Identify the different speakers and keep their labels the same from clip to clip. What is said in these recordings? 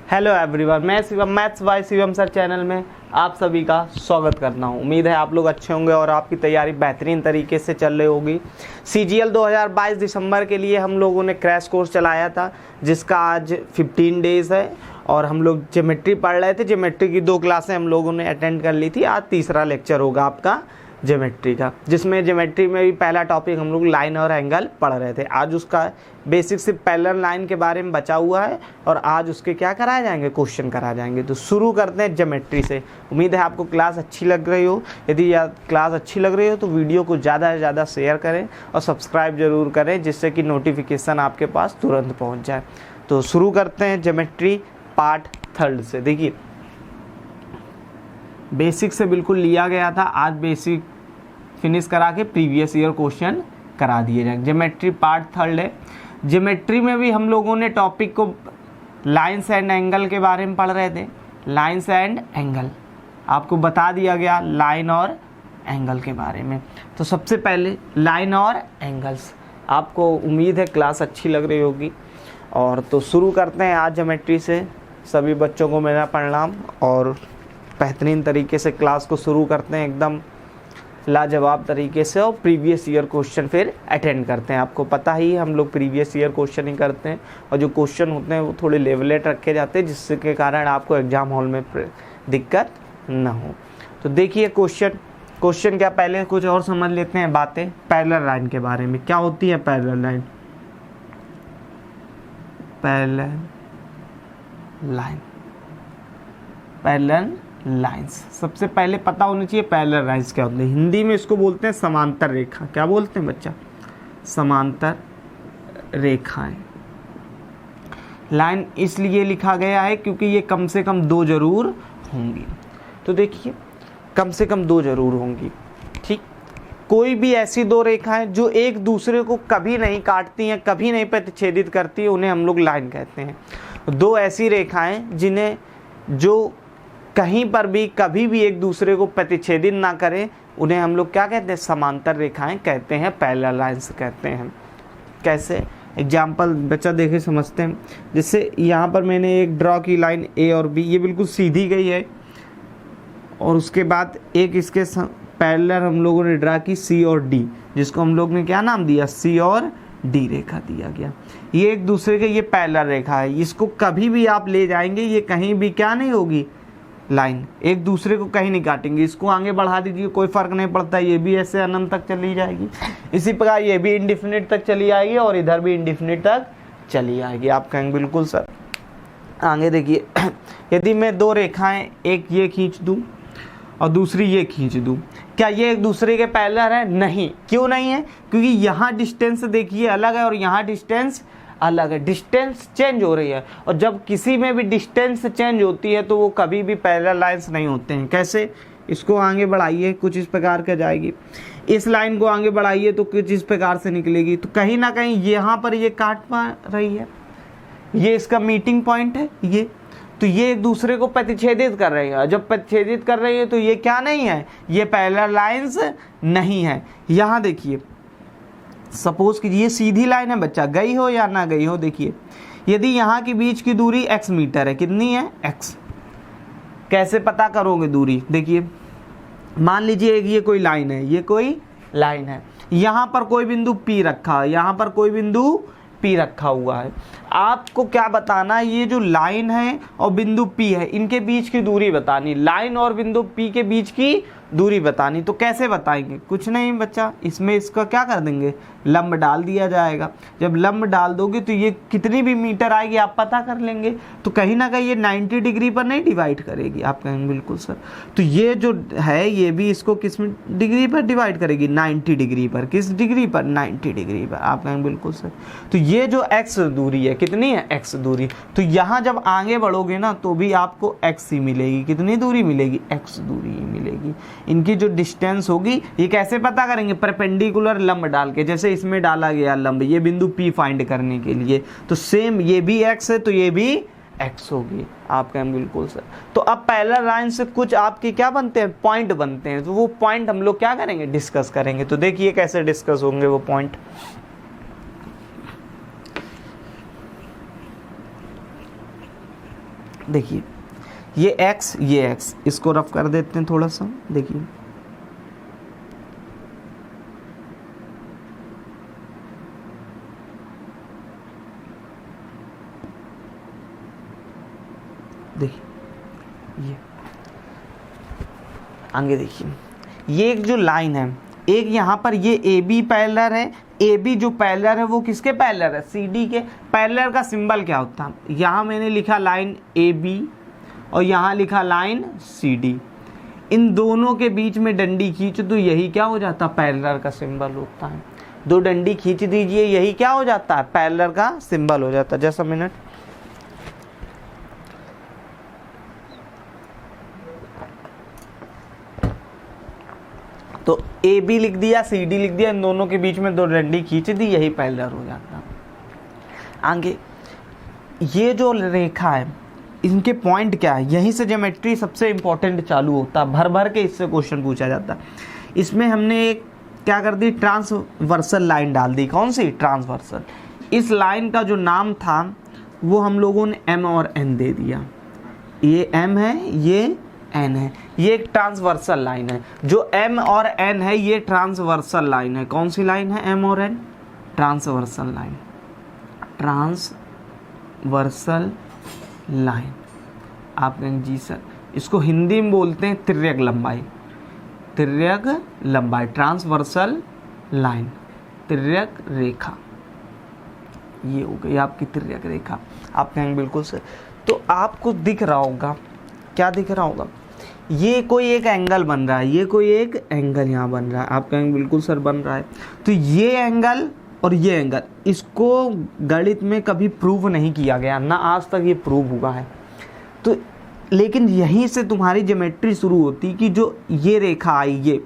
Speaker 1: Hello everyone, मैं Shivam maths by Shivam sir channel में आप सभी का स्वागत करता हूं। उम्मीद है आप लोग अच्छे होंगे और आपकी तैयारी बेहतरीन तरीके से चल रही होगी। CGL 2022 दिसंबर के लिए हम लोगों ने क्रैश कोर्स चलाया था जिसका आज 15 डेज है और हम लोग ज्योमेट्री पढ़ रहे थे। ज्योमेट्री की 2 क्लासें हम लोगों ने अटेंड कर ली थी। आज तीसरा लेक्चर होगा आपका ज्योमेट्री का, जिसमें ज्योमेट्री में भी पहला टॉपिक हम लोग लाइन और एंगल पढ़ रहे थे। आज उसका बेसिक से पैरेलल लाइन के बारे में बचा हुआ है और आज उसके क्या कराए जाएंगे, क्वेश्चन कराए जाएंगे। तो शुरू करते हैं ज्योमेट्री से। उम्मीद है आपको क्लास अच्छी लग रही हो। यदि क्लास अच्छी लग रही हो तो वीडियो को ज़्यादा से ज़्यादा शेयर करें और सब्सक्राइब जरूर करें, जिससे कि नोटिफिकेशन आपके पास तुरंत पहुँच जाए। तो शुरू करते हैं ज्योमेट्री पार्ट 3 से। देखिए, बेसिक से बिल्कुल लिया गया था, आज बेसिक फिनिश करा के प्रीवियस ईयर क्वेश्चन करा दिए जाएंगे। ज्योमेट्री पार्ट 3 है। ज्योमेट्री में भी हम लोगों ने टॉपिक को लाइन्स एंड एंगल के बारे में पढ़ रहे थे। लाइन्स एंड एंगल आपको बता दिया गया, लाइन और एंगल के बारे में। तो सबसे पहले लाइन और एंगल्स, आपको उम्मीद है क्लास अच्छी लग रही होगी। और तो शुरू करते हैं आज ज्योमेट्री से। सभी बच्चों को मेरा प्रणाम और बेहतरीन तरीके से क्लास को शुरू करते हैं एकदम लाजवाब तरीके से, और प्रीवियस ईयर क्वेश्चन फिर अटेंड करते हैं। आपको पता ही हम लोग प्रीवियस ईयर क्वेश्चन ही करते हैं और जो क्वेश्चन होते हैं वो थोड़े लेवलेट रखे जाते हैं, जिसके कारण आपको एग्जाम हॉल में दिक्कत ना हो। तो देखिए क्वेश्चन क्या, पहले कुछ और समझ लेते हैं बातें पैरेलल लाइन के बारे में। क्या होती है पैरेलल लाइन? पैरेलल लाइंस सबसे पहले पता होनी चाहिए। पैरेलल लाइंस क्या होते हैं? हिंदी में इसको बोलते हैं समांतर रेखा। क्या बोलते हैं बच्चा? समांतर रेखाएं। लाइन इसलिए लिखा गया है क्योंकि ये कम से कम 2 जरूर होंगी। तो देखिए, कम से कम 2 जरूर होंगी। ठीक, कोई भी ऐसी 2 रेखाएं जो एक दूसरे को कभी नहीं काटती हैं, कभी नहीं प्रतिच्छेदित करती है, उन्हें हम लोग लाइन कहते हैं। 2 ऐसी रेखाएं जिन्हें जो कहीं पर भी कभी भी एक दूसरे को प्रतिच्छेदित ना करें, उन्हें हम लोग क्या कहते हैं? समांतर रेखाएं कहते हैं, पैरेलल लाइंस कहते हैं। कैसे? एग्जाम्पल बच्चा देखे समझते हैं। जैसे यहाँ पर मैंने एक ड्रॉ की लाइन A और B, ये बिल्कुल सीधी गई है, और उसके बाद एक इसके पैरेलल हम लोगों ने ड्रा की C और D, जिसको हम लोग ने क्या नाम दिया? C और D रेखा दिया गया। ये एक दूसरे के ये पैरेलल रेखा है, इसको कभी भी आप ले जाएंगे, ये कहीं भी क्या नहीं होगी, लाइन एक दूसरे को कहीं नहीं काटेंगे। इसको आगे बढ़ा दीजिए, कोई फर्क नहीं पड़ता, ये भी ऐसे अनंत तक चली जाएगी। इसी प्रकार ये भी इंडिफिनिट तक चली आएगी और इधर भी इंडिफिनिट तक चली आएगी। आप कहेंगे बिल्कुल सर। आगे देखिए, यदि मैं 2 रेखाएं, एक ये खींच दूं और दूसरी ये खींच दूं, क्या ये एक दूसरे के पैरेलल है? नहीं। क्यों नहीं है? क्योंकि यहाँ डिस्टेंस देखिए अलग है और यहाँ डिस्टेंस अलग है। डिस्टेंस चेंज हो रही है, और जब किसी में भी डिस्टेंस चेंज होती है तो वो कभी भी पैरेलल लाइंस नहीं होते हैं। कैसे? इसको आगे बढ़ाइए, कुछ इस प्रकार का जाएगी। इस लाइन को आगे बढ़ाइए तो कुछ इस प्रकार से निकलेगी। तो कहीं ना कहीं यहाँ पर ये काट पा रही है, ये इसका मीटिंग पॉइंट है ये। तो ये एक दूसरे को प्रतिच्छेदित कर रही है। जब प्रतिच्छेदित कर रही है तो ये क्या नहीं है? ये पैरेलल लाइंस नहीं है। यहाँ देखिए, सपोज कीजिए ये सीधी लाइन है बच्चा, गई हो या ना गई हो। देखिए, यदि यहाँ की बीच की दूरी x मीटर है, कितनी है? x। कैसे पता करोगे दूरी? देखिए, मान लीजिए ये कोई लाइन है, ये कोई लाइन है, यहाँ पर कोई बिंदु P रखा है, यहाँ पर कोई बिंदु P रखा हुआ है। आपको क्या बताना है? ये जो लाइन है और बिंदु P है, इनके बीच की दूरी बतानी। लाइन और बिंदु P के बीच की दूरी बतानी। तो कैसे बताएंगे? कुछ नहीं बच्चा, इसमें इसका क्या कर देंगे? लंब डाल दिया जाएगा। जब लंब डाल दोगे तो ये कितनी भी मीटर आएगी आप पता कर लेंगे। तो कहीं ना कहीं ये 90 डिग्री पर नहीं डिवाइड करेगी। आप कहेंगे बिल्कुल सर। तो ये जो है ये भी इसको किस डिग्री पर डिवाइड करेगी? 90 डिग्री पर। किस डिग्री पर? 90 डिग्री पर। आप कहेंगे बिल्कुल सर। तो ये जो x दूरी है, कितनी है? x दूरी। तो यहाँ जब आगे बढ़ोगे ना तो भी आपको x ही मिलेगी। कितनी दूरी मिलेगी? x दूरी ही मिलेगी। इनकी जो डिस्टेंस होगी, ये कैसे पता करेंगे? परपेंडिकुलर लंब डाल के। जैसे इसमें डाला गया लंब, ये बिंदु P फाइंड करने के लिए, तो सेम ये भी x है तो ये भी x होगी। आप कहें बिल्कुल सर। तो अब पैरेलल लाइन से कुछ आपके क्या बनते हैं? पॉइंट बनते हैं। तो वो पॉइंट हम लोग क्या करेंगे? डिस्कस करेंगे। तो देखिए कैसे डिस्कस होंगे वो पॉइंट। देखिए ये x, ये x, इसको रफ कर देते हैं थोड़ा सा। देखिए देखिए ये आगे देखिए, ये एक जो लाइन है, एक यहाँ पर ये ए बी पैरेलल है। ए बी जो पैरेलल है वो किसके पैरेलल है? सी डी के। पैरेलल का सिंबल क्या होता है? यहाँ मैंने लिखा लाइन ए बी और यहाँ लिखा लाइन सी डी। इन दोनों के बीच में डंडी खींच तो यही क्या हो जाता है? पैरेलल का सिंबल होता है। दो डंडी खींच दीजिए, यही क्या हो जाता है? पैरेलल का सिंबल हो जाता है। जस्ट अ मिनट, तो ए बी लिख दिया, सी डी लिख दिया, इन दोनों के बीच में दो डंडी खींच दी, यही पैरेलल हो जाता। आगे ये जो रेखा है, इनके पॉइंट क्या है? यहीं से ज्योमेट्री सबसे इंपॉर्टेंट चालू होता है, भर भर के इससे क्वेश्चन पूछा जाता है। इसमें हमने एक क्या कर दी? ट्रांसवर्सल लाइन डाल दी। कौन सी? ट्रांसवर्सल। इस लाइन का जो नाम था वो हम लोगों ने एम और एन दे दिया। ये एम है, ये एन है। ये एक ट्रांसवर्सल लाइन है। जो एम और एन है ये ट्रांसवर्सल लाइन है। कौन सी लाइन है? एम और N, transversal line. Transversal line. आप कहेंगे जी सर, इसको हिंदी में बोलते हैं तिर्यक लंबाई। तिर्यक लंबाई, ट्रांसवर्सल लाइन, तिर्यक रेखा। ये हो गई आपकी तिर्यक रेखा। आप कहेंगे बिल्कुल सर। तो आपको दिख रहा होगा, क्या दिख रहा होगा? ये कोई एक एंगल बन रहा है, ये कोई एक एंगल यहाँ बन रहा है। आप कहेंगे बिल्कुल सर बन रहा है। तो ये एंगल और ये एंगल, इसको गणित में कभी प्रूव नहीं किया गया, ना आज तक ये प्रूव हुआ है। तो लेकिन यहीं से तुम्हारी ज्योमेट्री शुरू होती कि जो ये रेखा आई, ये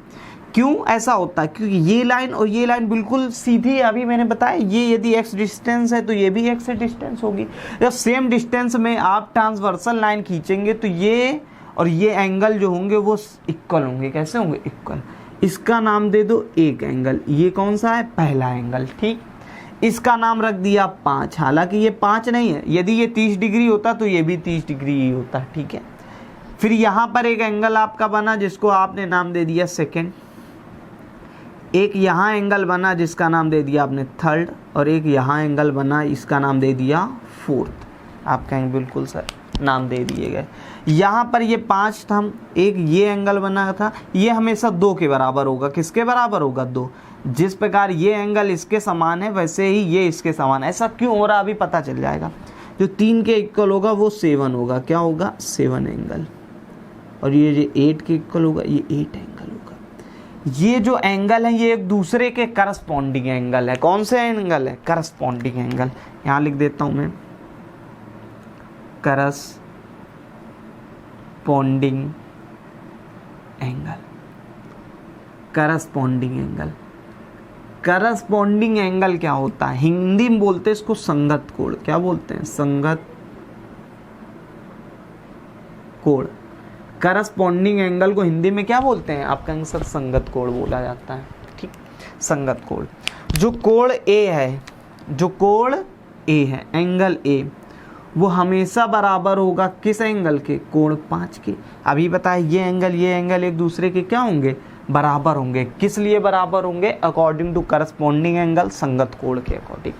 Speaker 1: क्यों ऐसा होता है? क्योंकि ये लाइन और ये लाइन बिल्कुल सीधी है। अभी मैंने बताया ये यदि x डिस्टेंस है तो ये भी x डिस्टेंस होगी। जब सेम डिस्टेंस में आप ट्रांसवर्सल लाइन खींचेंगे तो ये और ये एंगल जो होंगे वो इक्वल होंगे। कैसे होंगे? इक्वल। इसका नाम दे दो एक एंगल। ये कौन सा है? पहला एंगल। ठीक, इसका नाम रख दिया 5। हालांकि ये 5 नहीं है, यदि ये 30 डिग्री होता तो ये भी 30 डिग्री ही होता। ठीक है, फिर यहाँ पर एक एंगल आपका बना जिसको आपने नाम दे दिया सेकेंड। एक यहाँ एंगल बना जिसका नाम दे दिया आपने थर्ड, और एक यहाँ एंगल बना इसका नाम दे दिया फोर्थ। आप कहेंगे बिल्कुल सर नाम दे दिए गए। यहाँ पर ये 5 था, एक ये एंगल बना था, ये हमेशा 2 के बराबर होगा। किसके बराबर होगा? 2। जिस प्रकार ये एंगल इसके समान है वैसे ही ये इसके समान है। ऐसा क्यों हो रहा अभी पता चल जाएगा। जो 3 के इक्वल होगा वो 7 होगा। क्या होगा? 7 एंगल। और ये जो 8 के इक्वल होगा ये 8 एंगल होगा। ये जो एंगल है ये एक दूसरे के करस्पॉन्डिंग एंगल है। कौन से एंगल है? Corresponding angle. यहाँ लिख देता हूँ मैं, corresponding angle. Corresponding angle. Corresponding angle क्या होता है? हिंदी में बोलते हैं इसको संगत कोण। क्या बोलते हैं? संगत कोण। करस्पॉन्डिंग एंगल को हिंदी में क्या बोलते हैं? आप कहेंगे सर संगत कोण बोला जाता है। ठीक, संगत कोण। जो कोण ए है, जो कोण ए है, एंगल ए, वो हमेशा बराबर होगा किस एंगल के? कोण 5 के। अभी बताए ये एंगल एक दूसरे के क्या होंगे? बराबर होंगे। किस लिए बराबर होंगे? अकॉर्डिंग टू करस्पॉन्डिंग एंगल, संगत कोण के अकॉर्डिंग।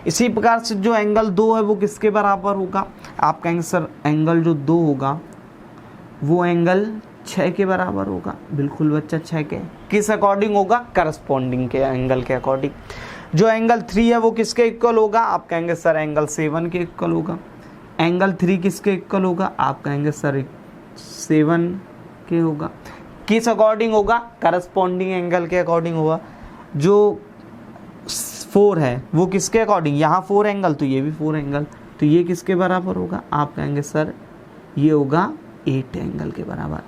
Speaker 1: इसी प्रकार से जो एंगल 2 है वो किसके बराबर होगा? आप कहेंगे सर एंगल जो 2 होगा वो एंगल 6 के बराबर होगा। बिल्कुल बच्चा 6 के। किस अकॉर्डिंग होगा? करस्पॉन्डिंग के एंगल के अकॉर्डिंग। जो एंगल 3 है वो किसके इक्वल होगा? आप कहेंगे सर एंगल 7 के इक्वल होगा। एंगल 3 किसके इक्वल होगा? आप कहेंगे सर 7 के होगा। किस अकॉर्डिंग होगा? करस्पॉन्डिंग एंगल के अकॉर्डिंग होगा। जो 4 है वो किसके अकॉर्डिंग? यहाँ 4 एंगल तो ये भी 4 एंगल, तो ये किसके बराबर होगा? आप कहेंगे सर ये होगा 8 एंगल के बराबर।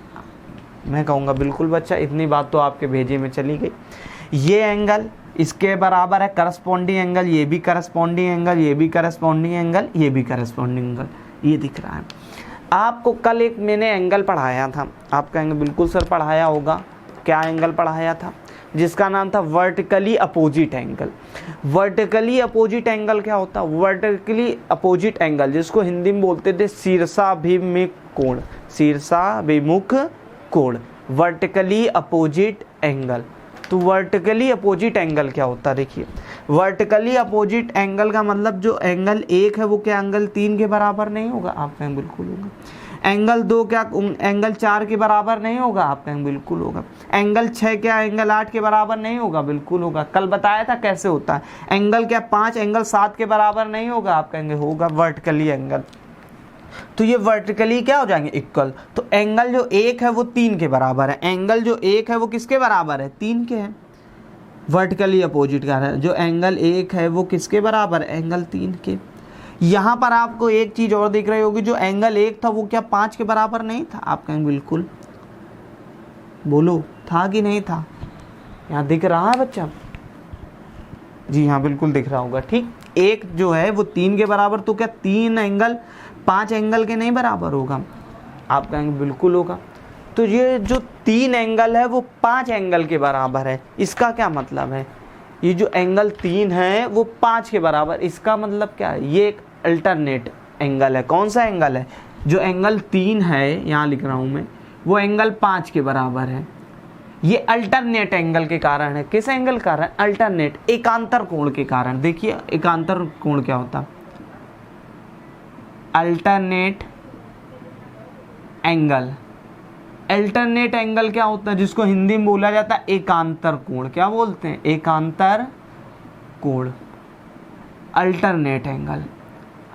Speaker 1: मैं कहूँगा बिल्कुल बच्चा, इतनी बात तो आपके भेजे में चली गई। ये एंगल इसके बराबर है करस्पॉन्डिंग एंगल, ये भी करस्पॉन्डिंग एंगल, ये भी करस्पॉन्डिंग एंगल, ये भी करस्पॉन्डिंग एंगल, ये दिख रहा है। आपको कल एक मैंने एंगल पढ़ाया था। आप कहेंगे बिल्कुल सर पढ़ाया होगा। क्या एंगल पढ़ाया था? जिसका नाम था vertically opposite angle. Vertically opposite angle क्या होता है? वर्टिकली अपोजिट एंगल जिसको हिंदी में बोलते थे शीर्षाभिमुख कोण, शीर्षाभिमुख कोण, वर्टिकली अपोजिट एंगल। तो वर्टिकली अपोजिट एंगल क्या होता है? देखिए वर्टिकली अपोजिट एंगल का मतलब जो एंगल 1 है वो क्या एंगल 3 के बराबर नहीं होगा? आप कहेंगे बिल्कुल होगा। एंगल 2 क्या एंगल 4 के बराबर नहीं होगा? आप कहेंगे बिल्कुल होगा। एंगल 6 क्या एंगल 8 के बराबर नहीं होगा? बिल्कुल होगा। कल बताया था कैसे होता है। एंगल क्या 5 एंगल 7 के बराबर नहीं होगा? आप कहेंगे होगा। वर्टिकली एंगल, तो ये वर्टिकली क्या हो जाएंगे? इक्वल। तो एंगल जो 1 है वो 3 के बराबर है। एंगल जो 1 है वो किसके बराबर है? 3 के है। वर्टिकली अपोजिट का है जो एंगल 1 है वो किसके बराबर है? एंगल 3 के। यहाँ पर आपको एक चीज और दिख रही होगी, जो एंगल 1 था वो क्या 5 के बराबर नहीं था? आप कहेंगे बिल्कुल। बोलो था कि नहीं था? यहाँ दिख रहा है बच्चा? जी हाँ बिल्कुल दिख रहा होगा। ठीक, 1 जो है वो 3 के बराबर, तो क्या 3 एंगल 5 एंगल के नहीं बराबर होगा? आप कहेंगे बिल्कुल होगा। तो ये जो 3 एंगल है वो 5 एंगल के बराबर है। इसका क्या मतलब है? ये जो एंगल 3 है वो 5 के बराबर, इसका मतलब क्या है? ये एक अल्टरनेट एंगल है। कौन सा एंगल है? जो एंगल 3 है, यहाँ लिख रहा हूँ मैं, वो एंगल 5 के बराबर है। ये अल्टरनेट एंगल के कारण है। किस एंगल के कारण? अल्टरनेट, एकांतर कोण के कारण। देखिए एकांतर कोण क्या होता है? Alternate angle. अल्टरनेट एंगल क्या होता है? जिसको हिंदी में बोला जाता है एकांतर कोण। क्या बोलते हैं? एकांतर कोण, अल्टरनेट एंगल।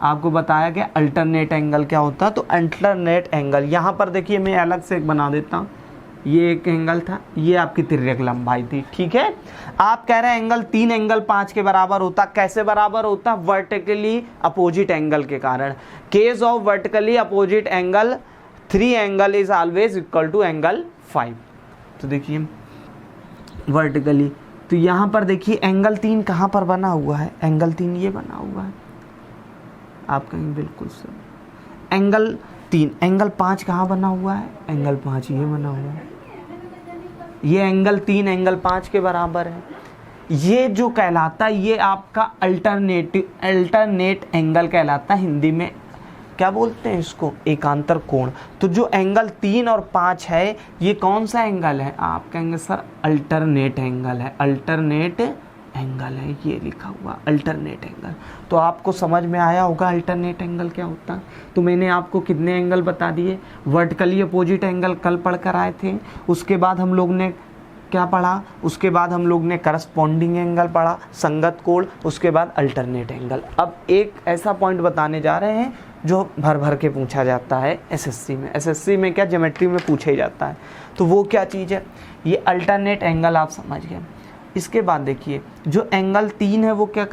Speaker 1: आपको बताया गया अल्टरनेट एंगल क्या होता है। तो अल्टरनेट एंगल यहाँ पर देखिए मैं अलग से एक बना देता हूँ। ये एक एंगल था, ये आपकी तिर्यक लंबाई थी। ठीक है, आप कह रहे हैं एंगल 3 एंगल 5 के बराबर होता। कैसे बराबर होता? वर्टिकली अपोजिट एंगल के कारण। Case of vertically opposite angle 3 angle is always equal to angle 5। तो देखिए वर्टिकली, तो यहाँ पर देखिए एंगल 3 कहाँ पर बना हुआ है? एंगल 3 ये बना हुआ है। आप कहेंगे बिल्कुल सर। एंगल 3, एंगल 5 कहाँ बना हुआ है? एंगल 5 ये बना हुआ है। ये एंगल 3 एंगल 5 के बराबर है। ये जो कहलाता है ये आपका अल्टरनेट एंगल कहलाता है। हिंदी में क्या बोलते हैं इसको? एकांतर कोण। तो जो एंगल 3 और 5 है ये कौन सा एंगल है? आप कहेंगे सर अल्टरनेट एंगल है। अल्टरनेट एंगल है, ये लिखा हुआ अल्टरनेट एंगल। तो आपको समझ में आया होगा अल्टरनेट एंगल क्या होता है। तो मैंने आपको कितने एंगल बता दिए? वर्टिकली अपोजिट एंगल कल पढ़ कर आए थे। उसके बाद हम लोग ने क्या पढ़ा? उसके बाद हम लोग ने करस्पॉन्डिंग एंगल पढ़ा, संगत कोण। उसके बाद अल्टरनेट एंगल। अब एक ऐसा पॉइंट बताने जा रहे हैं जो भर भर के पूछा जाता है एसएससी में। एसएससी में क्या ज्योमेट्री में पूछा ही जाता है। तो वो क्या चीज़ है? ये अल्टरनेट एंगल आप समझ गए। इसके बाद देखिए जो एंगल 3 है वो क्या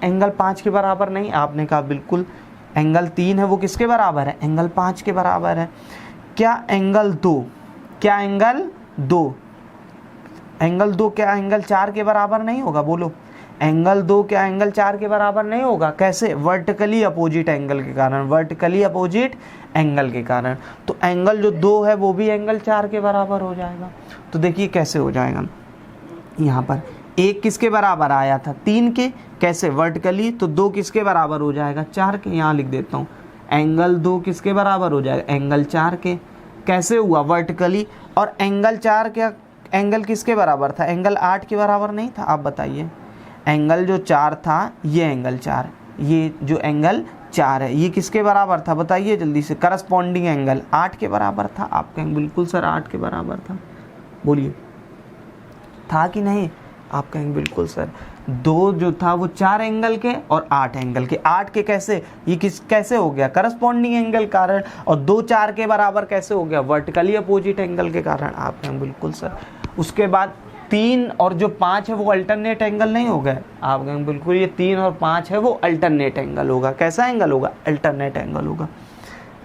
Speaker 1: एंगल 5 के बराबर नहीं? आपने कहा बिल्कुल। एंगल 3 है वो किसके बराबर है? एंगल 5 के बराबर है। क्या एंगल 2? क्या एंगल 2? एंगल 2 क्या एंगल 4 के बराबर नहीं होगा? बोलो एंगल 2 क्या एंगल 4 के बराबर नहीं होगा? कैसे? वर्टिकली अपोजिट एंगल के कारण। वर्टिकली अपोजिट एंगल के कारण। तो एंगल जो 2 है वो भी एंगल 4 के बराबर हो जाएगा। तो देखिए कैसे हो जाएगा। यहाँ पर 1 किसके बराबर आया था? 3 के। कैसे? वर्टिकली। तो 2 किसके बराबर हो जाएगा? 4 के। यहाँ लिख देता हूँ एंगल 2 किसके बराबर हो जाएगा? एंगल 4 के। कैसे हुआ? वर्टिकली। और एंगल 4 क्या एंगल किसके बराबर था? एंगल 8 के बराबर नहीं था? आप बताइए। एंगल जो 4 था ये एंगल 4, ये जो एंगल 4 है ये किसके बराबर था? बताइए जल्दी से। करस्पॉन्डिंग एंगल 8 के बराबर था। आप कहेंगे बिल्कुल सर 8 के बराबर था। बोलिए था कि नहीं? आप कहेंगे बिल्कुल सर। 2 जो था वो 4 एंगल के और 8 एंगल के। 8 के कैसे? ये कैसे हो गया? करस्पॉन्डिंग एंगल कारण। और 2 4 के बराबर कैसे हो गया? वर्टिकली अपोजिट एंगल के कारण। आप कहेंगे बिल्कुल सर। उसके बाद 3 और जो 5 है वो अल्टरनेट एंगल नहीं हो गए? आप कहेंगे बिल्कुल ये 3 और 5 है वो अल्टरनेट एंगल होगा। कैसा एंगल होगा? अल्टरनेट एंगल होगा।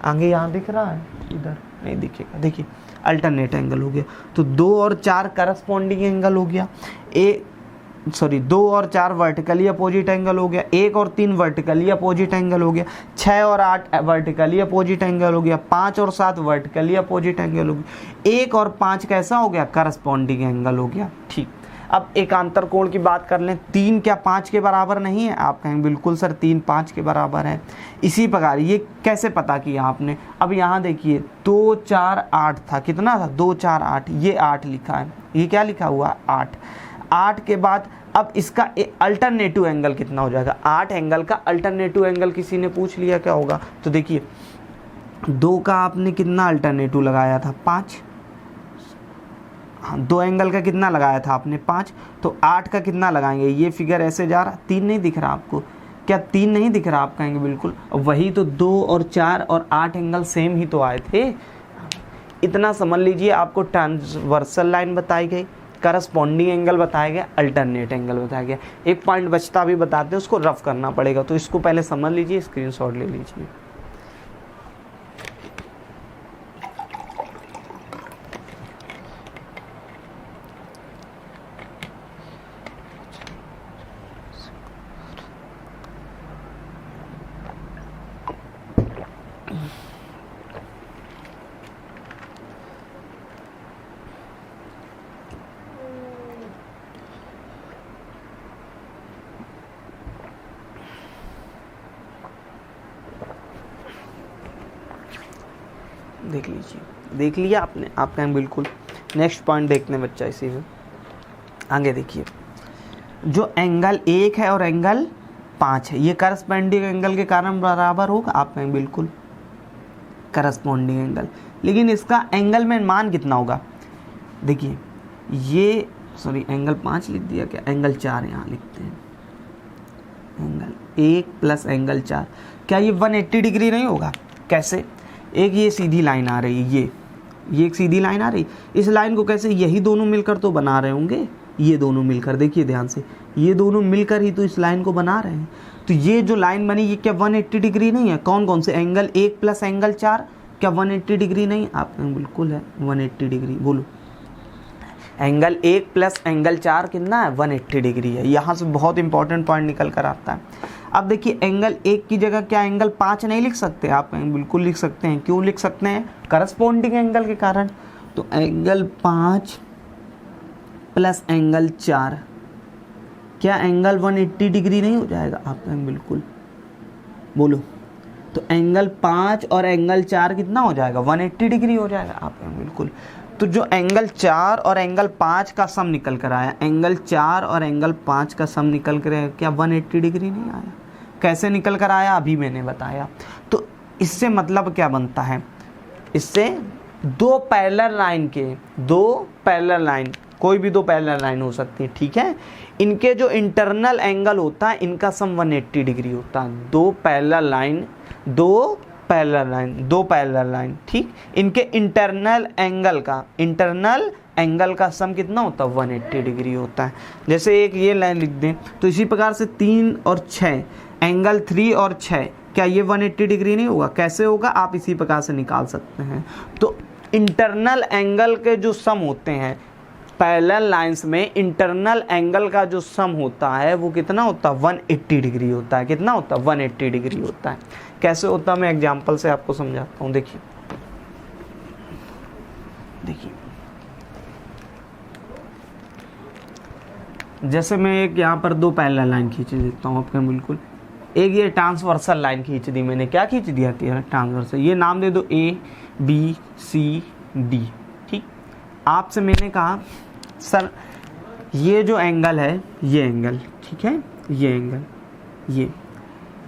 Speaker 1: आगे यहाँ दिख रहा है? इधर नहीं दिखेगा। देखिए अल्टरनेट एंगल हो गया। तो 2 और 4 करस्पॉन्डिंग एंगल हो गया। 2 और 4 वर्टिकली अपोजिट एंगल हो गया। 1 और 3 वर्टिकली अपोजिट एंगल हो गया। 6 और 8 वर्टिकली अपोजिट एंगल हो गया। 5 और 7 वर्टिकली अपोजिट एंगल हो गया। 1 और 5 कैसा हो गया? करस्पॉन्डिंग एंगल हो गया। ठीक, अब एकांतर कोण की बात कर लें, 3 क्या 5 के बराबर नहीं है? आप कहेंगे बिल्कुल सर 3 5 के बराबर है। इसी प्रकार ये कैसे पता किया आपने? अब यहाँ देखिए 2 4 8 था, कितना था? 2 4 8, ये 8 लिखा है, ये क्या लिखा हुआ? 8। 8 के बाद अब इसका अल्टरनेटिव एंगल कितना हो जाएगा? 8 एंगल का अल्टरनेटिव एंगल किसी ने पूछ लिया, क्या होगा? तो देखिए 2 का आपने कितना अल्टरनेटिव लगाया था? 5। हाँ, 2 एंगल का कितना लगाया था आपने? 5। तो 8 का कितना लगाएंगे? ये फिगर ऐसे जा रहा, 3 नहीं दिख रहा आपको? क्या 3 नहीं दिख रहा? आप कहेंगे बिल्कुल, वही तो 2 और 4 और 8 एंगल सेम ही तो आए थे। इतना समझ लीजिए, आपको ट्रांसवर्सल लाइन बताई गई, करस्पॉन्डिंग एंगल बताया गया, अल्टरनेट एंगल बताया गया। एक पॉइंट बचता भी बताते हैं, उसको रफ करना पड़ेगा, तो इसको पहले समझ लीजिए, स्क्रीनशॉट ले लीजिए। देख लीजिए, देख लिया आपने? आप कहें बिल्कुल। नेक्स्ट पॉइंट देखते हैं बच्चा इसी में। आगे देखिए, जो एंगल 1 है और एंगल 5 है, ये करस्पॉन्डिंग एंगल के कारण बराबर होगा। आप कहें बिल्कुल करस्पॉन्डिंग एंगल, लेकिन इसका एंगल में मान कितना होगा? देखिए ये, सॉरी एंगल 5 लिख दिया क्या? एंगल 4 यहाँ लिखते हैं। एंगल 1 प्लस एंगल 4, क्या ये 180 डिग्री नहीं होगा? कैसे? एक ये सीधी लाइन आ रही है, ये एक सीधी लाइन आ रही, इस लाइन को कैसे, यही दोनों मिलकर तो बना रहे होंगे, ये दोनों मिलकर, देखिए ध्यान से, ये दोनों मिलकर ही तो इस लाइन को बना रहे हैं। तो ये जो लाइन बनी, ये क्या 180 डिग्री नहीं है? कौन कौन से? एंगल 1 प्लस एंगल 4, क्या 180 डिग्री नहीं? आप बिल्कुल है 180 डिग्री। बोलो, एंगल 1 प्लस एंगल 4 कितना है? 180 डिग्री है। यहाँ से बहुत इंपॉर्टेंट पॉइंट निकल कर आता है। अब देखिए एंगल 1 की जगह क्या एंगल 5 नहीं लिख सकते? आप बिल्कुल लिख सकते हैं। क्यों लिख सकते हैं? करस्पॉन्डिंग एंगल के कारण। तो एंगल 5 प्लस एंगल 4, क्या एंगल 180 डिग्री नहीं हो जाएगा? आप बिल्कुल, बोलो। तो एंगल 5 और एंगल 4 कितना हो जाएगा? 180 डिग्री हो जाएगा। आप बिल्कुल। तो जो एंगल 4 और एंगल 5 का सम निकल कर आया, एंगल 4 और एंगल 5 का सम निकल कर आया, क्या 180 डिग्री नहीं आया? कैसे निकल कर आया? अभी मैंने बताया। तो इससे मतलब क्या बनता है? इससे दो पैरेलल लाइन, कोई भी दो पैरेलल लाइन हो सकती है, ठीक है, इनके जो इंटरनल एंगल होता है, इनका सम 180 डिग्री होता है। दो पैरेलल लाइन, ठीक, इनके इंटरनल एंगल का सम कितना होता है? 180 डिग्री होता है। जैसे एक ये लाइन लिख दें, तो इसी प्रकार से 3 और 6, एंगल 3 और 6, क्या ये 180 डिग्री नहीं होगा? कैसे होगा? आप इसी प्रकार से निकाल सकते हैं। तो इंटरनल एंगल के जो सम होते हैं पैरेलल लाइंस में, इंटरनल एंगल का जो सम होता है वो कितना होता है? 180 डिग्री होता है। कितना होता है? 180 डिग्री होता है। कैसे होता है? मैं एग्जांपल से आपको समझाता हूँ। देखिए जैसे मैं एक यहाँ पर दो पैरेलल लाइन खींच देता हूँ आपके, बिल्कुल। एक ये ट्रांसवर्सल लाइन खींच दी मैंने, क्या खींच दिया थी? ट्रांसवर्सल। ये नाम दे दो ABCD, ठीक। आपसे मैंने कहा सर ये जो एंगल है, ये एंगल, ठीक है, ये एंगल,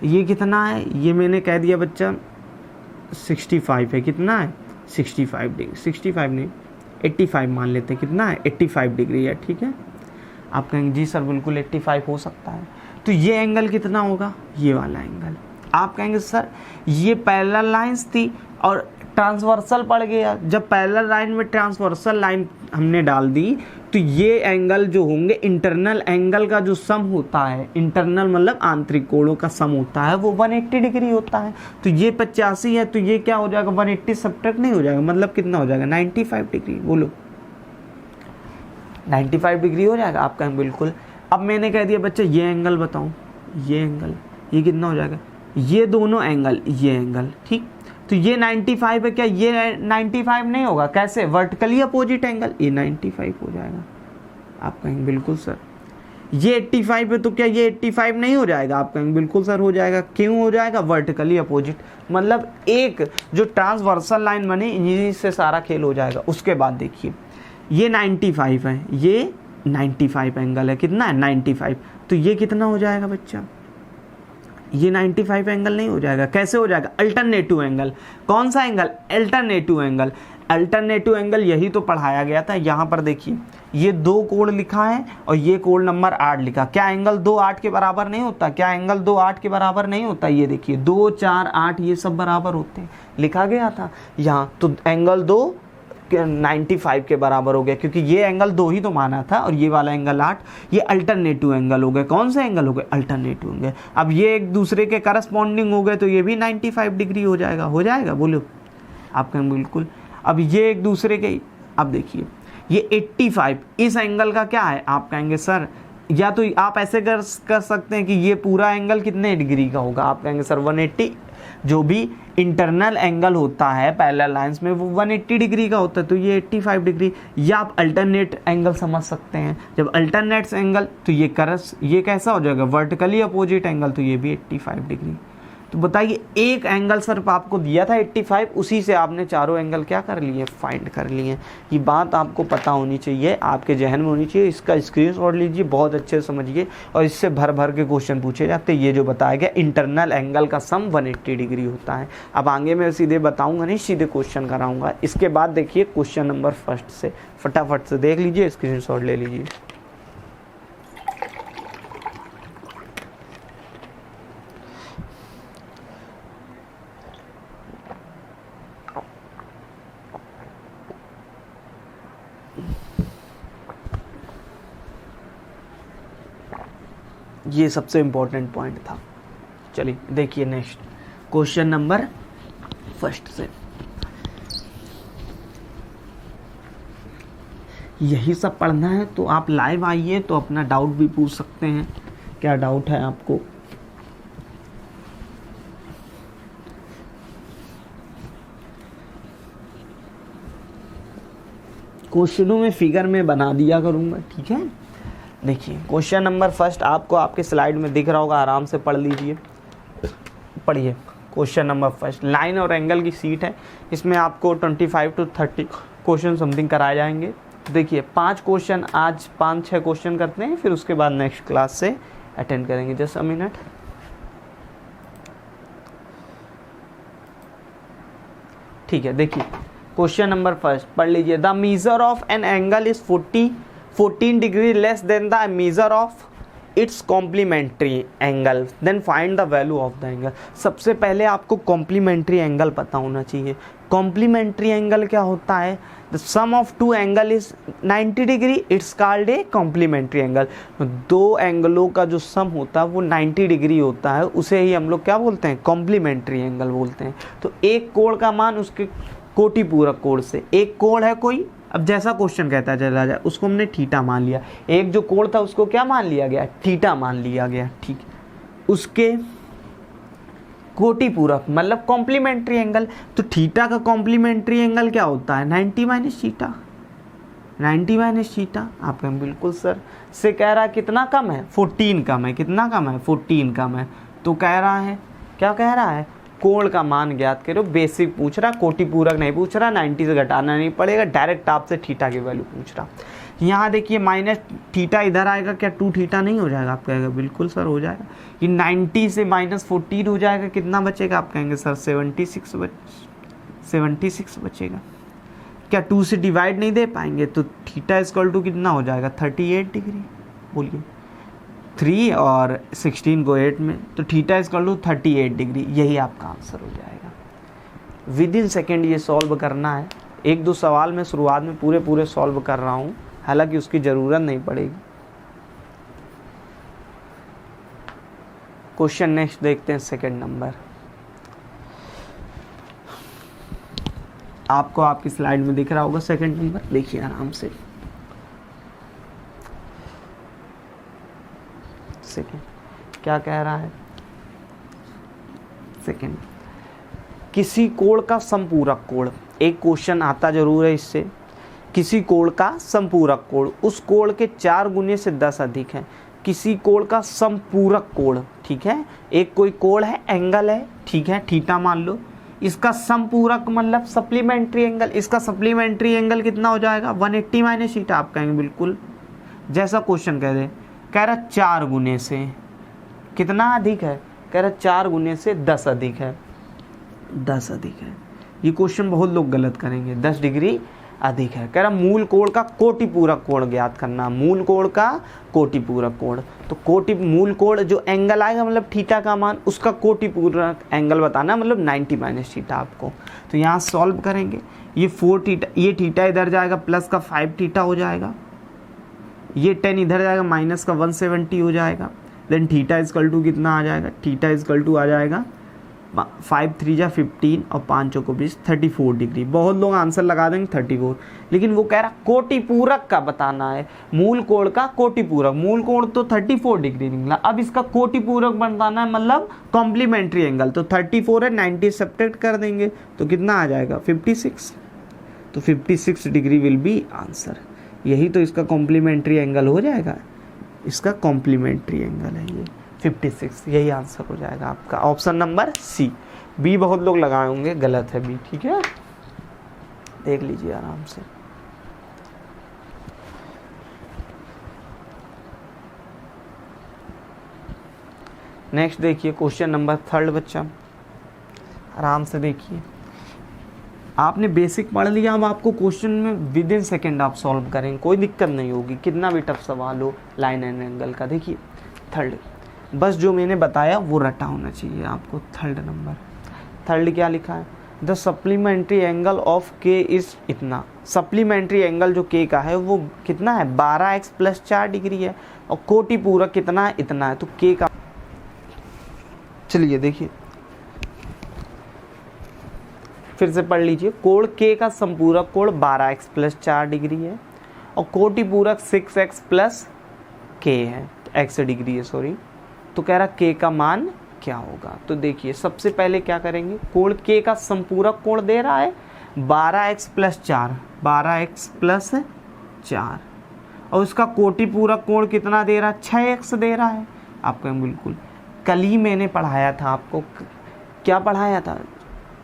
Speaker 1: ये कितना है? ये मैंने कह दिया बच्चा 65 है। कितना है? 65 डिग्री, 65 नहीं 85 मान लेते हैं। कितना है? 85 डिग्री है, ठीक है। आप कहेंगे जी सर बिल्कुल 85 हो सकता है। तो ये एंगल कितना होगा? ये वाला एंगल। आप कहेंगे सर ये पैरेलल लाइंस थी और ट्रांसवर्सल पड़ गया। जब पैरेलल लाइन में ट्रांसवर्सल लाइन हमने डाल दी, तो ये एंगल जो होंगे, इंटरनल एंगल का जो सम होता है, इंटरनल मतलब आंतरिक कोणों का सम होता है, वो 180 डिग्री होता है। तो ये 85 है, तो ये क्या हो जाएगा? 180 सब्ट्रैक्ट नहीं हो जाएगा, मतलब कितना हो जाएगा? 95 डिग्री। बोलो, 95 डिग्री हो जाएगा। आप कहें बिल्कुल। अब मैंने कह दिया बच्चा ये एंगल बताऊं, ये एंगल, ये कितना हो जाएगा? ये दोनों एंगल, ये एंगल, ठीक। तो ये 95 है, क्या ये 95 नहीं होगा? कैसे? वर्टिकली अपोजिट एंगल, ये 95 हो जाएगा। आप कहेंगे बिल्कुल सर। ये 85 है तो क्या ये 85 नहीं हो जाएगा? आप कहेंगे बिल्कुल सर हो जाएगा। क्यों हो जाएगा? वर्टिकली अपोजिट, मतलब एक जो ट्रांसवर्सल लाइन बनी इन्हीं से सारा खेल हो जाएगा। उसके बाद देखिए ये 95 है, ये 95 एंगल है, कितना है 95, तो ये कितना हो जाएगा बच्चा? ये 95 एंगल नहीं हो जाएगा। कैसे हो जाएगा? Alternative angle. कौन सा angle? Alternative angle. Alternative angle यही तो पढ़ाया गया था। यहाँ पर देखिए ये 2 कोण लिखा है और ये कोण नंबर 8 लिखा। क्या एंगल 2 8 के बराबर नहीं होता? क्या एंगल 2 8 के बराबर नहीं होता? ये देखिए 2 4 8 ये सब बराबर होते हैं, लिखा गया था यहाँ। तो एंगल 2 95 के बराबर हो गया, क्योंकि ये एंगल 2 ही तो माना था और ये वाला एंगल 8। ये अल्टरनेटिव एंगल हो गए। कौन से एंगल हो गए? अल्टरनेटिव हो गए। अब ये एक दूसरे के करस्पॉन्डिंग हो गए तो ये भी 95 डिग्री हो जाएगा। हो जाएगा? बोलो। आप कहें बिल्कुल। अब ये एक दूसरे के, अब देखिए ये 85 इस एंगल का क्या है? आप कहेंगे सर, या तो आप ऐसे कर सकते हैं कि ये पूरा एंगल कितने डिग्री का होगा? आप कहेंगे सर 180। जो भी इंटरनल एंगल होता है पैरेलल लाइंस में वो 180 डिग्री का होता है, तो ये 85 डिग्री। या आप अल्टरनेट एंगल समझ सकते हैं। जब अल्टरनेट एंगल तो ये कैसा हो जाएगा? वर्टिकली अपोजिट एंगल, तो ये भी 85 डिग्री। तो बताइए एक एंगल सिर्फ आपको दिया था 85, उसी से आपने चारों एंगल क्या कर लिए? फाइंड कर लिए। ये बात आपको पता होनी चाहिए, आपके जहन में होनी चाहिए। इसका स्क्रीनशॉट लीजिए, बहुत अच्छे से समझिए, और इससे भर भर के क्वेश्चन पूछे जाते हैं। ये जो बताया गया इंटरनल एंगल का सम 180 डिग्री होता है। अब आगे मैं सीधे बताऊँगा नहीं, सीधे क्वेश्चन कराऊँगा। इसके बाद देखिए क्वेश्चन नंबर फर्स्ट से फटाफट से देख लीजिए, स्क्रीनशॉट ले लीजिए। ये सबसे इम्पोर्टेंट पॉइंट था। चलिए देखिए नेक्स्ट क्वेश्चन नंबर फर्स्ट से। यही सब पढ़ना है तो आप लाइव आइए, तो अपना डाउट भी पूछ सकते हैं। क्या डाउट है आपको? क्वेश्चनों में फिगर में बना दिया करूंगा, ठीक है। देखिए क्वेश्चन नंबर फर्स्ट आपको आपके स्लाइड में दिख रहा होगा, आराम से पढ़ लीजिए। पढ़िए क्वेश्चन नंबर फर्स्ट। लाइन और एंगल की सीट है, इसमें आपको 25 to 30 क्वेश्चन समथिंग कराए जाएंगे। देखिए 5 क्वेश्चन, आज 5-6 क्वेश्चन करते हैं, फिर उसके बाद नेक्स्ट क्लास से अटेंड करेंगे। Just a minute. ठीक है, देखिए क्वेश्चन नंबर फर्स्ट पढ़ लीजिए। The measure of an angle is 14 degree less than the measure of its complementary angle, then find the value of the angle. सबसे पहले आपको कॉम्प्लीमेंट्री एंगल पता होना चाहिए। कॉम्प्लीमेंट्री एंगल क्या होता है? The sum of 2 angle is 90 degree, it's called a complementary angle. 2 एंगलों का जो सम होता है वो 90 डिग्री होता है, उसे ही हम लोग क्या बोलते हैं? कॉम्प्लीमेंट्री एंगल बोलते हैं। तो एक कोण का मान उसके कोटि पूरक कोण से, एक कोण है कोई, अब जैसा क्वेश्चन कहता है चला जाए, उसको हमने थीटा मान लिया। एक जो कोण था उसको क्या मान लिया गया? थीटा मान लिया गया, ठीक। उसके कोटि पूरक मतलब कॉम्प्लीमेंट्री एंगल। तो थीटा का कॉम्प्लीमेंट्री एंगल क्या होता है? 90 माइनस थीटा। 90 minus theta. आप कहें बिल्कुल सर, से कह रहा है कितना कम है? 14 कम है। कितना कम है? 14 कम है। तो कह रहा है, क्या कह रहा है? कोण का मान ज्ञात करो। बेसिक पूछ रहा, कोटि पूरक नहीं पूछ रहा, 90 से घटाना नहीं पड़ेगा, डायरेक्ट आपसे थीटा की वैल्यू पूछ रहा। यहाँ देखिए माइनस थीटा इधर आएगा, क्या 2 थीटा नहीं हो जाएगा? आप कहेंगे बिल्कुल सर हो जाएगा। ये 90 से माइनस 14 हो जाएगा, कितना बचेगा? आप कहेंगे सर 76 बचेगा। क्या 2 से डिवाइड नहीं दे पाएंगे? तो थीटा इक्वल टू कितना हो जाएगा? 38 डिग्री। बोलिए 3 और 16 को 8 में, तो थीटा इक्वल टू 38 डिग्री। यही आपका आंसर हो जाएगा। विद इन सेकेंड ये सॉल्व करना है। 1-2 सवाल मैं शुरुआत में पूरे सॉल्व कर रहा हूँ, हालांकि उसकी ज़रूरत नहीं पड़ेगी। क्वेश्चन नेक्स्ट देखते हैं, सेकेंड नंबर। आपको आपकी स्लाइड में दिख रहा होगा सेकेंड नंबर, देखिए आराम से। सेकेंड क्या कह रहा है? सेकेंड, किसी कोण का समपूरक कोण। एक क्वेश्चन आता जरूर है इससे किसी कोण का समपूरक कोण, उस कोण के 4 गुने से 10 अधिक है। किसी कोण का समपूरक कोण, ठीक है, एक कोई कोण है, एंगल है, ठीक है, थीटा मान लो, इसका समपूरक मतलब सप्लीमेंट्री एंगल, इसका सप्लीमेंट्री एंगल कितना हो जाएगा 180 माइनस थीटा। आप कहेंगे बिल्कुल जैसा क्वेश्चन कह दे, कह रहा 4 गुने से कितना अधिक है, कह रहा 4 गुने से 10 अधिक है, 10 अधिक है। ये क्वेश्चन बहुत लोग गलत करेंगे, 10 डिग्री अधिक है। कह रहा मूल कोण का कोटिपूरक कोण ज्ञात करना, मूल कोण का कोटिपूरक कोण। तो कोटि मूल कोण जो एंगल आएगा मतलब थीटा का मान, उसका कोटिपूरक एंगल बताना मतलब 90 माइनस थीटा आपको। तो यहाँ सॉल्व करेंगे, ये 4 थीटा, ये थीटा इधर जाएगा प्लस का 5 थीटा हो जाएगा, ये 10 इधर जाएगा माइनस का 170 हो जाएगा। देन थीटा इजकल टू कितना आ जाएगा, थीटा इजकल टू आ जाएगा 5 3 जा 15 और 5 को 20, 34 डिग्री। बहुत लोग आंसर लगा देंगे 34, लेकिन वो कह रहा कोटिपूरक का बताना है, मूल कोण का कोटिपूरक। मूल कोण तो 34 डिग्री निकला, अब इसका कोटिपूरक बताना है मतलब कॉम्प्लीमेंट्री एंगल। तो 34 है, 90 सब्ट्रैक्ट कर देंगे तो कितना आ जाएगा 56। तो 56 डिग्री विल बी आंसर। यही तो इसका कॉम्प्लीमेंट्री एंगल हो जाएगा, इसका कॉम्प्लीमेंट्री एंगल है ये 56, यही आंसर हो जाएगा आपका ऑप्शन नंबर सी। बी बहुत लोग लगाए होंगे, गलत है बी, ठीक है, देख लीजिए आराम से। नेक्स्ट देखिए क्वेश्चन नंबर 3 बच्चा, आराम से देखिए। आपने बेसिक पढ़ लिया, अब आपको क्वेश्चन में विद इन सेकेंड आप सॉल्व करेंगे, कोई दिक्कत नहीं होगी, कितना भी टफ सवाल हो लाइन एंड एंगल का। देखिए 3rd, बस जो मैंने बताया वो रटा होना चाहिए आपको। 3rd नंबर, 3rd क्या लिखा है, द सप्लीमेंट्री एंगल ऑफ के इज इतना। सप्लीमेंट्री एंगल जो के का है वो कितना है 12x + 4 डिग्री है, और कोटिपूरक कितना है इतना है। तो के का, चलिए देखिए फिर से पढ़ लीजिए, कोण के का संपूरक कोण 12x + 4 डिग्री है, और कोटिपूरक 6x + k है, x डिग्री है सॉरी। तो कह रहा के का मान क्या होगा। तो देखिए सबसे पहले क्या करेंगे, कोण के का संपूरक कोण दे रहा है 12x + 4, 12x + 4, और उसका कोटिपूरक कोण कितना दे रहा है 6x दे रहा है। आपको बिल्कुल कल ही मैंने पढ़ाया था, आपको क्या पढ़ाया था,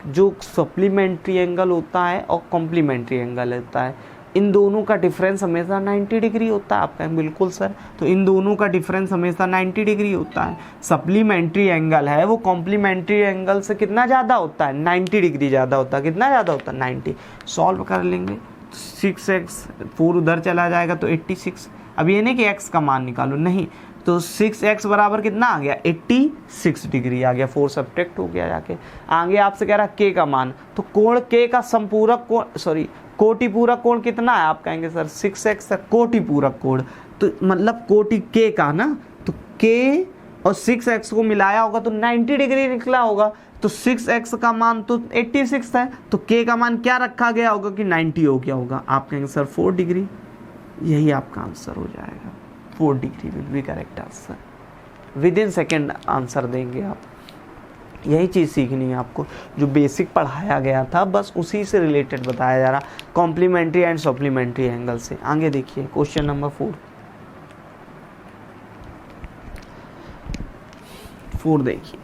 Speaker 1: जो सप्लीमेंट्री एंगल होता है और कॉम्प्लीमेंट्री एंगल होता है, इन दोनों का डिफरेंस हमेशा 90 डिग्री होता है। आप कहें बिल्कुल सर, तो इन दोनों का डिफरेंस हमेशा 90 डिग्री होता है। सप्लीमेंट्री एंगल है वो कॉम्प्लीमेंट्री एंगल से कितना ज़्यादा होता है 90 डिग्री ज़्यादा होता है। कितना ज़्यादा होता है 90। सॉल्व कर लेंगे, 6x 4 उधर चला जाएगा तो 86। अब ये नहीं कि x का मान निकालो, नहीं, तो 6x बराबर कितना आ गया 86 डिग्री आ गया, 4 सब्ट्रैक्ट हो गया जाके। आगे आपसे कह रहा है k का मान, तो कोण k का संपूरक कोण सॉरी कोटिपूरक कोण कितना है। आप कहेंगे सर 6x है कोटिपूरक कोण, तो मतलब कोटि k का ना, तो k और 6x को मिलाया होगा तो 90 डिग्री निकला होगा। तो 6x का मान तो 86 है, तो k का मान क्या रखा गया होगा कि 90 हो गया होगा। आप कहेंगे सर 4 डिग्री, यही आपका आंसर हो जाएगा, 4 degree will be correct answer. With in second answer देंगे आप। यही चीज़ सीखनी है आपको, जो बेसिक पढ़ाया गया था बस उसी से रिलेटेड बताया जा रहा, कॉम्प्लीमेंट्री एंड सप्लीमेंट्री एंगल से। आगे देखिए क्वेश्चन नंबर 4 देखिए,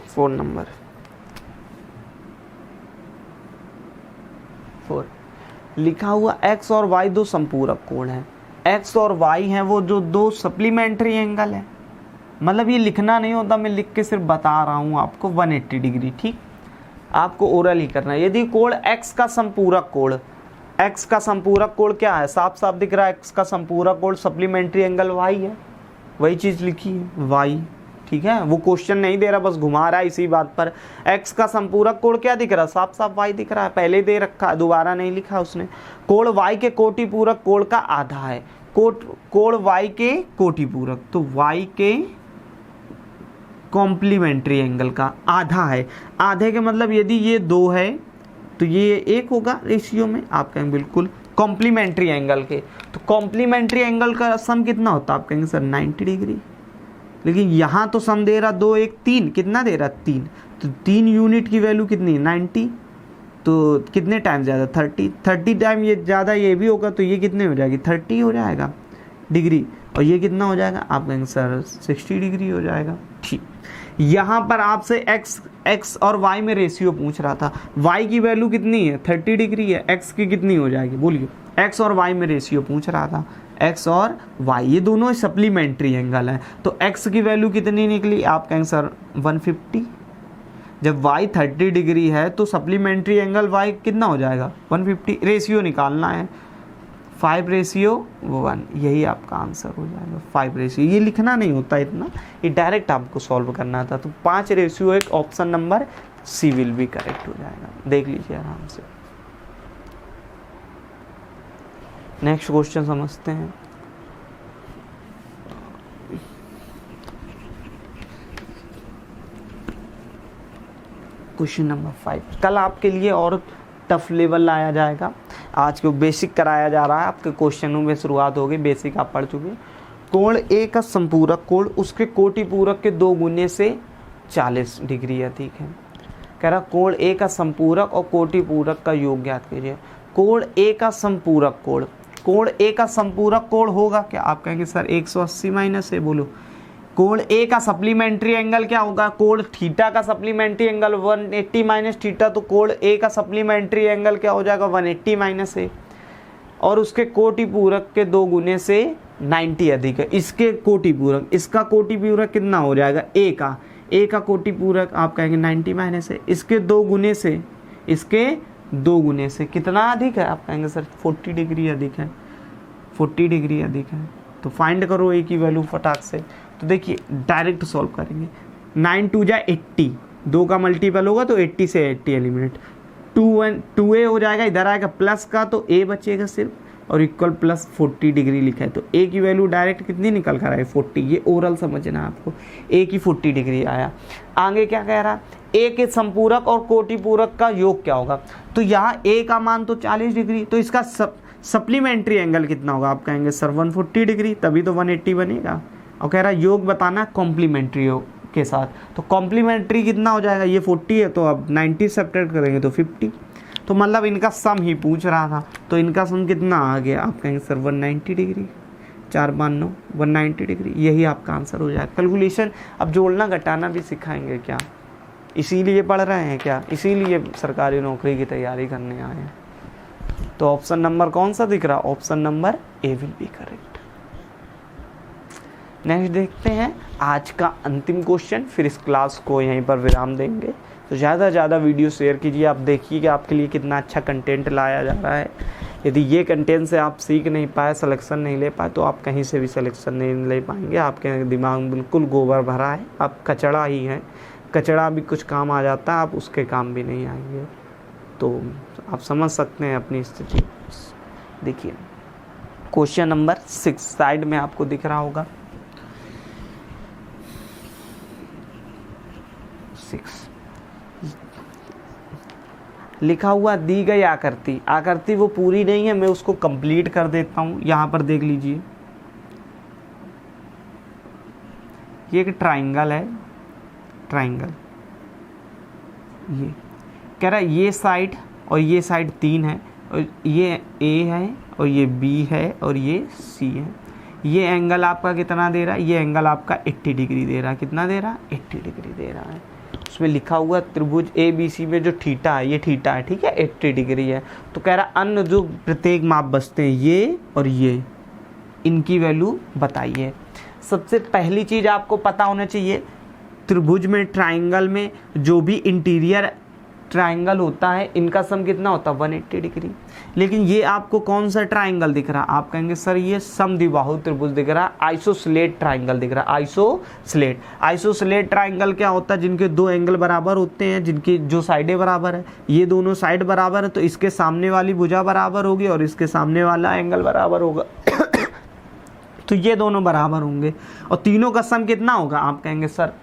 Speaker 1: 4 नंबर 4 लिखा हुआ x और y दो संपूरक कोण हैं। x और y हैं वो जो दो सप्लीमेंट्री एंगल है, मतलब ये लिखना नहीं होता, मैं लिख के सिर्फ बता रहा हूँ आपको 180 डिग्री। ठीक, आपको ओरल ही करना है। यदि कोण x का संपूरक कोण, x का संपूरक कोण क्या है, साफ साफ दिख रहा है, x का संपूरक कोण सप्लीमेंट्री एंगल y है, वही चीज़ लिखी है y। ठीक है, वो क्वेश्चन नहीं दे रहा, बस घुमा रहा है इसी बात पर। x का संपूरक कोण क्या दिख रहा है, साफ साफ y दिख रहा है, पहले दे रखा है, दोबारा नहीं लिखा उसने। कोण y के कोटिपूरक कोण का आधा है, कोण y के कोटिपूरक, तो y के कॉम्प्लीमेंट्री एंगल का आधा है। आधे के मतलब यदि ये 2 है तो ये 1 होगा रेशियो में। आप कहेंगे बिल्कुल कॉम्प्लीमेंट्री एंगल के, तो कॉम्प्लीमेंट्री एंगल का सम कितना होता है। आप कहेंगे सर 90 डिग्री, लेकिन यहाँ तो सम दे रहा 2 1 3, कितना दे रहा 3, तो 3 यूनिट की वैल्यू कितनी 90, तो कितने टाइम ज़्यादा 30 टाइम ये ज़्यादा ये भी होगा, तो ये कितने हो जाएगी 30 हो जाएगा डिग्री, और ये कितना हो जाएगा आप कहेंगे सर 60 डिग्री हो जाएगा। ठीक, यहाँ पर आपसे x और y में रेशियो पूछ रहा था, y की वैल्यू कितनी है 30 डिग्री है, x की कितनी हो जाएगी बोलिए, x और y में रेशियो पूछ रहा था, x और y ये दोनों सप्लीमेंट्री एंगल है, तो x की वैल्यू कितनी निकली आप कहेंगे सर 150। जब y 30 डिग्री है तो सप्लीमेंट्री एंगल y कितना हो जाएगा 150, रेशियो निकालना है 5:1, यही आपका आंसर हो जाएगा 5 रेशियो। ये लिखना नहीं होता इतना, ये डायरेक्ट आपको सॉल्व करना था, तो 5:1 ऑप्शन नंबर सी विल भी करेक्ट हो जाएगा, देख लीजिए आराम से। नेक्स्ट क्वेश्चन समझते हैं। क्वेश्चन नंबर 5, कल आपके लिए और टफ लेवल लाया जाएगा, आज को बेसिक कराया जा रहा है, आपके क्वेश्चनों में शुरुआत होगी, बेसिक आप पढ़ चुके। कोण ए का संपूरक कोण उसके कोटि पूरक के 2 गुने से 40 डिग्री है, ठीक है। कह रहा कोण ए का संपूरक और कोटि पूरक का योग ज्ञात कीजिए। कोण ए का संपूरक कोण, कोण ए का संपूरक कोण होगा क्या आप कहेंगे सर 180 माइनस है, बोलो। कोण ए का सप्लीमेंट्री एंगल क्या होगा, कोण थीटा का सप्लीमेंट्री एंगल 180 माइनस थीटा, तो कोण ए का सप्लीमेंट्री एंगल क्या हो जाएगा 180 माइनस ए, और उसके कोटि पूरक के 2 गुने से 90 अधिक है। इसके कोटि पूरक, इसका कोटि पूरक कितना हो जाएगा ए का कोटि पूरक आप कहेंगे 90 माइनस है, इसके 2 गुने से, इसके 2 गुने से कितना अधिक है आप कहेंगे सर 40 डिग्री अधिक है, 40 डिग्री अधिक है। तो फाइंड करो ए की वैल्यू फटाक से। तो देखिए डायरेक्ट सॉल्व करेंगे, 9 2 जा 80, 2 का मल्टीपल होगा तो 80 से 80 एलिमिनेट, 2a हो जाएगा, इधर आएगा प्लस का तो a बचेगा सिर्फ, और इक्वल प्लस 40 डिग्री लिखा है, तो a की वैल्यू डायरेक्ट कितनी निकल कर आए 40, ये ओरल समझना है आपको, a की 40 डिग्री आया। आगे क्या कह रहा, a के संपूरक और कोटि पूरक का योग क्या होगा, तो यहाँ a का मान तो 40 डिग्री, तो इसका सप्लीमेंट्री एंगल कितना होगा आप कहेंगे सर 140 डिग्री, तभी तो 180 बनेगा। और कह रहा योग बताना कॉम्प्लीमेंट्री योग के साथ, तो कॉम्प्लीमेंट्री कितना हो जाएगा, ये 40 है तो अब 90 सब्ट्रैक्ट करेंगे तो 50, तो मतलब इनका सम ही पूछ रहा था, तो इनका सम कितना आ गया आप कहेंगे सर 190 डिग्री, 4 5 9 190 डिग्री, यही आपका आंसर हो जाएगा। कैलकुलेशन अब जोड़ना घटाना भी सिखाएंगे क्या, इसीलिए पढ़ रहे हैं क्या, इसीलिए सरकारी नौकरी की तैयारी करने आए हैं। तो ऑप्शन नंबर कौन सा दिख रहा, option number A will be correct. Next देखते हैं आज का अंतिम क्वेश्चन, फिर इस क्लास को यहीं पर विराम देंगे। तो ज़्यादा से ज़्यादा वीडियो शेयर कीजिए, आप देखिए कि आपके लिए कितना अच्छा कंटेंट लाया जा रहा है। यदि ये कंटेंट से आप सीख नहीं पाए, सिलेक्शन नहीं ले पाए, तो आप कहीं से भी सिलेक्शन नहीं ले पाएंगे, आपके दिमाग में बिल्कुल गोबर भरा है, आप कचड़ा ही हैं, कचड़ा भी कुछ काम आ जाता है, आप उसके काम भी नहीं आएंगे। तो आप समझ सकते हैं अपनी स्थिति। देखिए क्वेश्चन नंबर 6 साइड में आपको दिख रहा होगा, 6 लिखा हुआ दी गई आकृति, आकृति वो पूरी नहीं है, मैं उसको कंप्लीट कर देता हूं। यहां पर देख लीजिए, ये एक ट्राइंगल है, ट्राइंगल ये कह रहा है ये साइड और ये साइड 3 है, और ये ए है और ये बी है और ये सी है। ये एंगल आपका कितना दे रहा है, ये एंगल आपका 80 डिग्री दे रहा है, कितना दे रहा है 80 डिग्री दे रहा है। उसमें लिखा हुआ त्रिभुज ए बी सी में जो थीटा है, ये थीटा है, ठीक है 80 डिग्री है। तो कह रहा अन्य जो प्रत्येक माप बचते हैं ये और ये, इनकी वैल्यू बताइए। सबसे पहली चीज़ आपको पता होना चाहिए, त्रिभुज में ट्राइंगल में जो भी इंटीरियर ट्राइंगल होता है इनका सम कितना होता है 180 डिग्री। लेकिन ये आपको कौन सा ट्राइंगल दिख रहा है, आप कहेंगे सर ये समद्विबाहु त्रिभुज दिख रहा है, आइसोस्लेट ट्राइंगल दिख रहा है, आइसोस्लेट। आइसोस्लेट ट्राइंगल क्या होता है, जिनके 2 एंगल बराबर होते हैं, जिनकी जो साइडें बराबर है, ये दोनों साइड बराबर है, तो इसके सामने वाली भुजा बराबर होगी और इसके सामने वाला एंगल बराबर होगा तो ये दोनों बराबर होंगे, और तीनों का सम कितना होगा, आप कहेंगे सर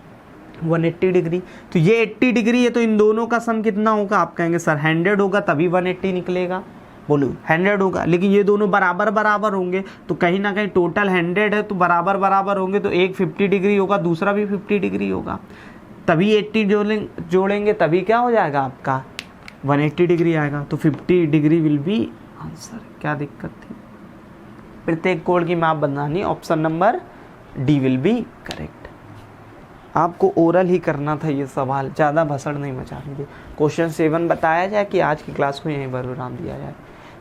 Speaker 1: 180 डिग्री। तो ये 80 डिग्री है, तो इन दोनों का सम कितना होगा, आप कहेंगे सर 100 होगा, तभी 180 निकलेगा। बोलो 100 होगा, लेकिन ये दोनों बराबर बराबर होंगे, तो कहीं ना कहीं टोटल 100 है, तो बराबर बराबर होंगे, तो एक 50 डिग्री होगा, दूसरा भी 50 डिग्री होगा, तभी 80 जोड़ेंगे, तभी क्या हो जाएगा आपका 180 डिग्री आएगा, तो 50 डिग्री विल बी आंसर। क्या दिक्कत थी? प्रत्येक कोण की माप बनानी, option number D will be correct. आपको ओरल ही करना था ये सवाल, ज़्यादा भसड़ नहीं मचाएंगे। क्वेश्चन 7 बताया जाए कि आज की क्लास को यहीं पर विराम दिया जाए।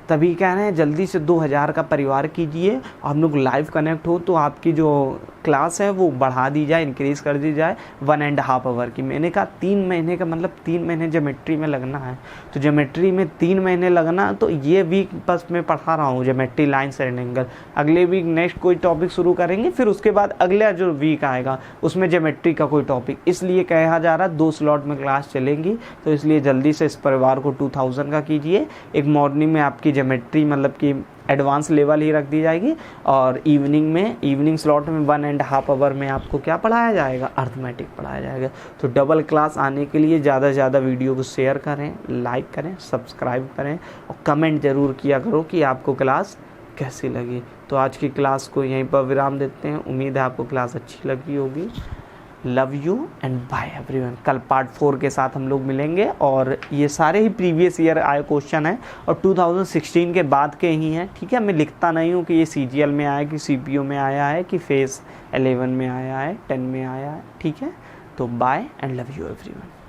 Speaker 1: तभी कह रहे हैं जल्दी से 2000 का परिवार कीजिए, हम लोग लाइव कनेक्ट हो तो आपकी जो क्लास है वो बढ़ा दी जाए, इंक्रीज़ कर दी जाए 1.5 आवर की। मैंने कहा 3 महीने का मतलब 3 महीने ज्योमेट्री में लगना है, तो ज्योमेट्री में 3 महीने लगना, तो ये वीक बस मैं पढ़ा रहा हूँ ज्योमेट्री, लाइन एंड एंगल। अगले वीक नेक्स्ट कोई टॉपिक शुरू करेंगे, फिर उसके बाद अगला जो वीक आएगा उसमें ज्योमेट्री का कोई टॉपिक, इसलिए कहा जा रहा है 2 स्लॉट में क्लास चलेंगी। तो इसलिए जल्दी से इस परिवार को 2000 का कीजिए। एक मॉर्निंग में आपकी ज्योमेट्री मतलब कि एडवांस लेवल ही रख दी जाएगी, और इवनिंग स्लॉट में 1.5 आवर में आपको क्या पढ़ाया जाएगा? अर्थमेटिक पढ़ाया जाएगा। तो डबल क्लास आने के लिए ज़्यादा से ज़्यादा वीडियो को शेयर करें, लाइक करें, सब्सक्राइब करें और कमेंट ज़रूर किया करो कि आपको क्लास कैसी लगी। तो आज की क्लास को यहीं पर विराम देते हैं। उम्मीद है आपको क्लास अच्छी लगी होगी। Love you and bye everyone. कल पार्ट 4 के साथ हम लोग मिलेंगे, और ये सारे ही प्रीवियस ईयर आए क्वेश्चन हैं और 2016 के बाद के ही हैं। ठीक है, मैं लिखता नहीं हूँ कि ये CGL में आया, कि CPU में आया है, कि फेस 11 में आया है, 10 में आया है। ठीक है, तो bye and love you everyone.